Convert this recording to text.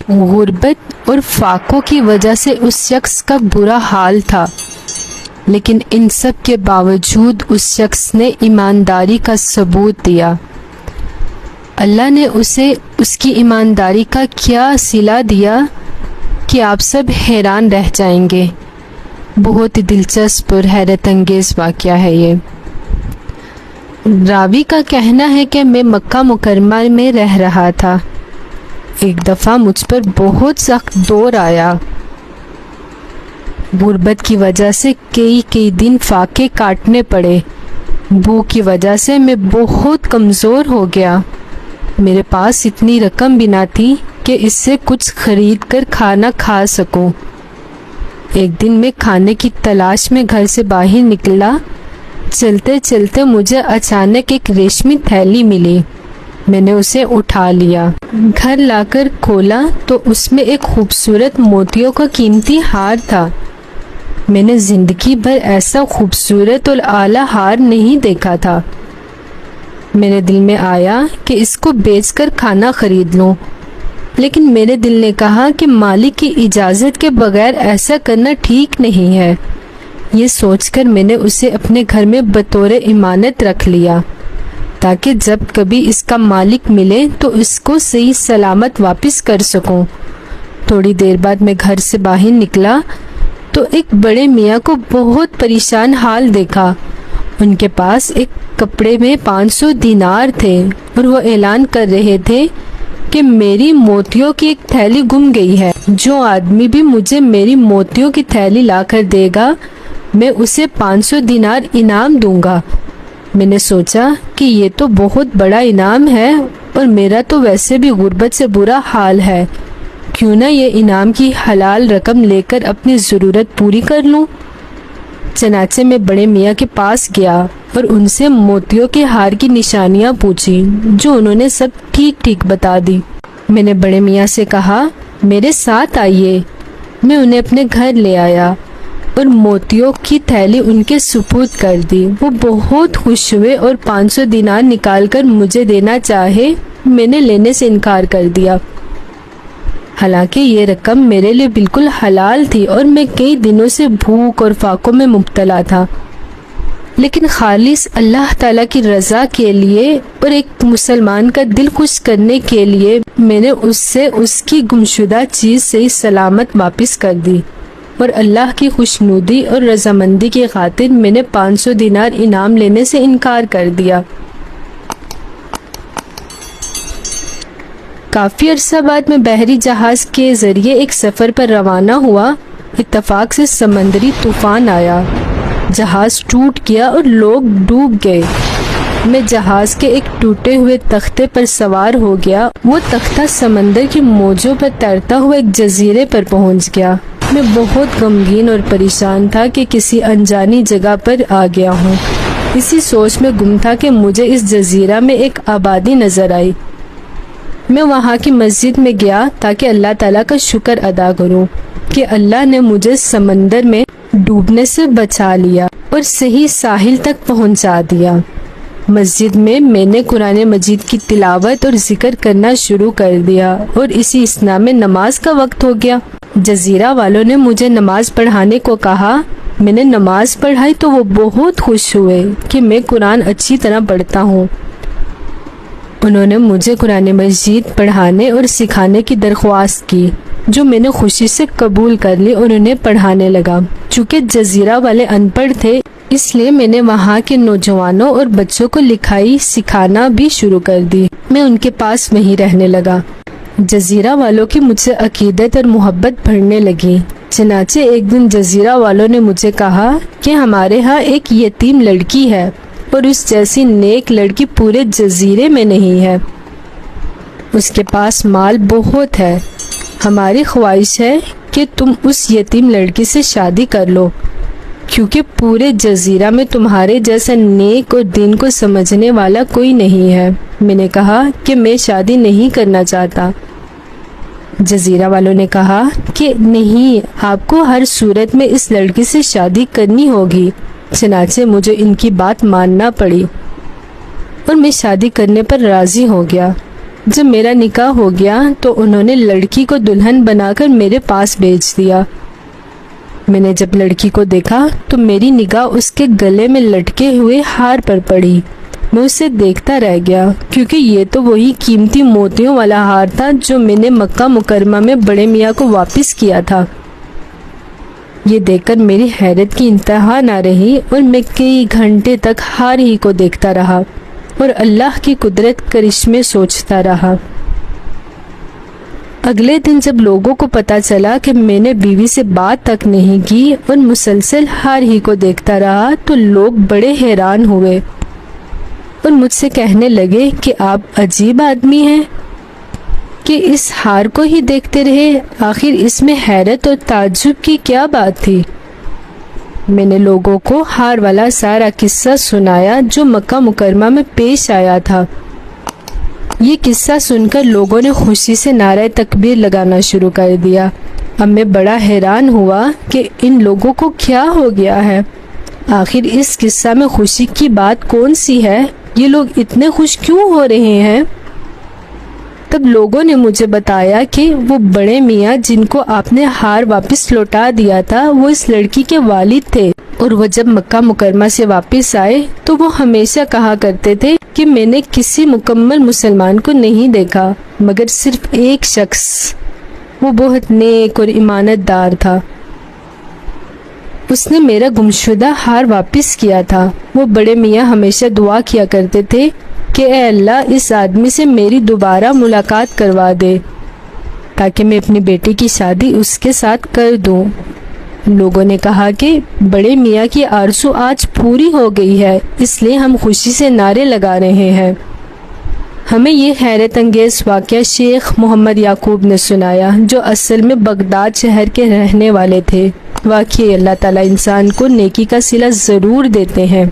غربت اور فاقوں کی وجہ سے اس شخص کا برا حال تھا، لیکن ان سب کے باوجود اس شخص نے ایمانداری کا ثبوت دیا۔ اللہ نے اسے اس کی ایمانداری کا کیا صلہ دیا کہ آپ سب حیران رہ جائیں گے۔ بہت ہی دلچسپ اور حیرت انگیز واقعہ ہے یہ۔ راوی کا کہنا ہے کہ میں مکہ مکرمہ میں رہ رہا تھا، ایک دفعہ مجھ پر بہت سخت دور آیا۔ غربت کی وجہ سے کئی دن فاقے کاٹنے پڑے۔ بھوک کی وجہ سے میں بہت کمزور ہو گیا۔ میرے پاس اتنی رقم بھی نہ تھی کہ اس سے کچھ خرید کر کھانا کھا سکوں۔ ایک دن میں کھانے کی تلاش میں گھر سے باہر نکلا۔ چلتے چلتے مجھے اچانک ایک ریشمی تھیلی ملی۔ میں نے اسے اٹھا لیا، گھر لا کر کھولا تو اس میں ایک خوبصورت موتیوں کا قیمتی ہار تھا۔ میں نے زندگی بھر ایسا خوبصورت اور اعلیٰ ہار نہیں دیکھا تھا۔ میرے دل میں آیا کہ اس کو بیچ کر کھانا خرید لوں، لیکن میرے دل نے کہا کہ مالک کی اجازت کے بغیر ایسا کرنا ٹھیک نہیں ہے۔ یہ سوچ کر میں نے اسے اپنے گھر میں بطور امانت رکھ لیا، تاکہ جب کبھی اس کا مالک ملے تو اس کو صحیح سلامت واپس کر سکوں۔ تھوڑی دیر بعد میں گھر سے باہر نکلا تو ایک بڑے میاں کو بہت پریشان حال دیکھا۔ ان کے پاس ایک کپڑے میں 500 دینار تھے اور وہ اعلان کر رہے تھے کہ میری موتیوں کی ایک تھیلی گم گئی ہے۔ جو آدمی بھی مجھے میری موتیوں کی تھیلی لا کر دے گا میں اسے 500 دینار انعام دوں گا۔ میں نے سوچا کہ یہ تو بہت بڑا انعام ہے اور میرا تو ویسے بھی غربت سے برا حال ہے، کیوں نہ یہ انعام کی حلال رقم لے کر اپنی ضرورت پوری کر لوں۔ چنانچہ میں بڑے میاں کے پاس گیا اور ان سے موتیوں کے ہار کی نشانیاں پوچھی، جو انہوں نے سب ٹھیک بتا دی۔ میں نے بڑے میاں سے کہا، میرے ساتھ آئیے۔ میں انہیں اپنے گھر لے آیا اور موتیوں کی تھیلی ان کے سپرد کر دی۔ وہ بہت خوش ہوئے اور 500 دینار نکال کر مجھے دینا چاہے، میں نے لینے سے انکار کر دیا۔ حالانکہ یہ رقم میرے لیے بالکل حلال تھی اور میں کئی دنوں سے بھوک اور فاقوں میں مبتلا تھا، لیکن خالص اللہ تعالیٰ کی رضا کے لیے اور ایک مسلمان کا دل خوش کرنے کے لیے میں نے اس سے اس کی گمشدہ چیز صحیح سلامت واپس کر دی، اور اللہ کی خوشنودی اور رضامندی کی خاطر میں نے 500 دینار انعام لینے سے انکار کر دیا۔ کافی عرصہ بعد میں بحری جہاز کے ذریعے ایک سفر پر روانہ ہوا۔ اتفاق سے سمندری طوفان آیا، جہاز ٹوٹ گیا اور لوگ ڈوب گئے۔ میں جہاز کے ایک ٹوٹے ہوئے تختے پر سوار ہو گیا۔ وہ تختہ سمندر کی موجوں پر تیرتا ہوا ایک جزیرے پر پہنچ گیا۔ میں بہت غمگین اور پریشان تھا کہ کسی انجانی جگہ پر آ گیا ہوں۔ اسی سوچ میں گم تھا کہ مجھے اس جزیرہ میں ایک آبادی نظر آئی۔ میں وہاں کی مسجد میں گیا تاکہ اللہ تعالیٰ کا شکر ادا کروں کہ اللہ نے مجھے سمندر میں ڈوبنے سے بچا لیا اور صحیح ساحل تک پہنچا دیا۔ مسجد میں نے قرآن مجید کی تلاوت اور ذکر کرنا شروع کر دیا اور اسی اثنا میں نماز کا وقت ہو گیا۔ جزیرہ والوں نے مجھے نماز پڑھانے کو کہا۔ میں نے نماز پڑھائی تو وہ بہت خوش ہوئے کہ میں قرآن اچھی طرح پڑھتا ہوں۔ انہوں نے مجھے قرآن مجید پڑھانے اور سکھانے کی درخواست کی، جو میں نے خوشی سے قبول کر لی اور انہیں پڑھانے لگا۔ چونکہ جزیرہ والے ان پڑھ تھے، اس لیے میں نے وہاں کے نوجوانوں اور بچوں کو لکھائی سکھانا بھی شروع کر دی۔ میں ان کے پاس وہیں رہنے لگا۔ جزیرہ والوں کی مجھ سے عقیدت اور محبت بڑھنے لگی۔ چنانچہ ایک دن جزیرہ والوں نے مجھے کہا کہ ہمارے ہاں ایک یتیم لڑکی ہے اور اس جیسی نیک لڑکی پورے جزیرے میں نہیں ہے۔ اس کے پاس مال بہت ہے۔ ہماری خواہش ہے کہ تم اس یتیم لڑکی سے شادی کر لو، کیونکہ پورے جزیرہ میں تمہارے جیسا نیک اور دین کو سمجھنے والا کوئی نہیں ہے۔ میں نے کہا کہ میں شادی نہیں کرنا چاہتا۔ جزیرہ والوں نے کہا کہ نہیں، آپ کو ہر صورت میں اس لڑکی سے شادی کرنی ہوگی۔ چنانچہ مجھے ان کی بات ماننا پڑی اور میں شادی کرنے پر راضی ہو گیا۔ جب میرا نکاح ہو گیا تو انہوں نے لڑکی کو دلہن بنا کر میرے پاس بھیج دیا۔ میں نے جب لڑکی کو دیکھا تو میری نگاہ اس کے گلے میں لٹکے ہوئے ہار پر پڑی۔ میں اسے دیکھتا رہ گیا کیونکہ یہ تو وہی قیمتی موتیوں والا ہار تھا جو میں نے مکہ مکرمہ میں بڑے میاں کو واپس کیا تھا۔ یہ دیکھ کر میری حیرت کی انتہا نہ رہی اور میں کئی گھنٹے تک ہار ہی کو دیکھتا رہا اور اللہ کی قدرت کرشمے سوچتا رہا۔ اگلے دن جب لوگوں کو پتا چلا کہ میں نے بیوی سے بات تک نہیں کی اور مسلسل ہار ہی کو دیکھتا رہا تو لوگ بڑے حیران ہوئے اور مجھ سے کہنے لگے کہ آپ عجیب آدمی ہیں کہ اس ہار کو ہی دیکھتے رہے، آخر اس میں حیرت اور تعجب کی کیا بات تھی؟ میں نے لوگوں کو ہار والا سارا قصہ سنایا جو مکہ مکرمہ میں پیش آیا تھا۔ یہ قصہ سن کر لوگوں نے خوشی سے نعرہ تکبیر لگانا شروع کر دیا۔ اب میں بڑا حیران ہوا کہ ان لوگوں کو کیا ہو گیا ہے، آخر اس قصہ میں خوشی کی بات کون سی ہے؟ یہ لوگ اتنے خوش کیوں ہو رہے ہیں؟ تب لوگوں نے مجھے بتایا کہ وہ بڑے میاں جن کو آپ نے ہار واپس لوٹا دیا تھا وہ اس لڑکی کے والد تھے، اور وہ جب مکہ مکرمہ سے واپس آئے تو وہ ہمیشہ کہا کرتے تھے کہ میں نے کسی مکمل مسلمان کو نہیں دیکھا مگر صرف ایک شخص، وہ بہت نیک اور امانت دار تھا، اس نے میرا گمشدہ ہار واپس کیا تھا۔ وہ بڑے میاں ہمیشہ دعا کیا کرتے تھے کہ اے اللہ اس آدمی سے میری دوبارہ ملاقات کروا دے تاکہ میں اپنی بیٹی کی شادی اس کے ساتھ کر دوں۔ لوگوں نے کہا کہ بڑے میاں کی آرزو آج پوری ہو گئی ہے، اس لیے ہم خوشی سے نعرے لگا رہے ہیں۔ ہمیں یہ حیرت انگیز واقعہ شیخ محمد یعقوب نے سنایا جو اصل میں بغداد شہر کے رہنے والے تھے۔ واقعی اللہ تعالیٰ انسان کو نیکی کا صلہ ضرور دیتے ہیں۔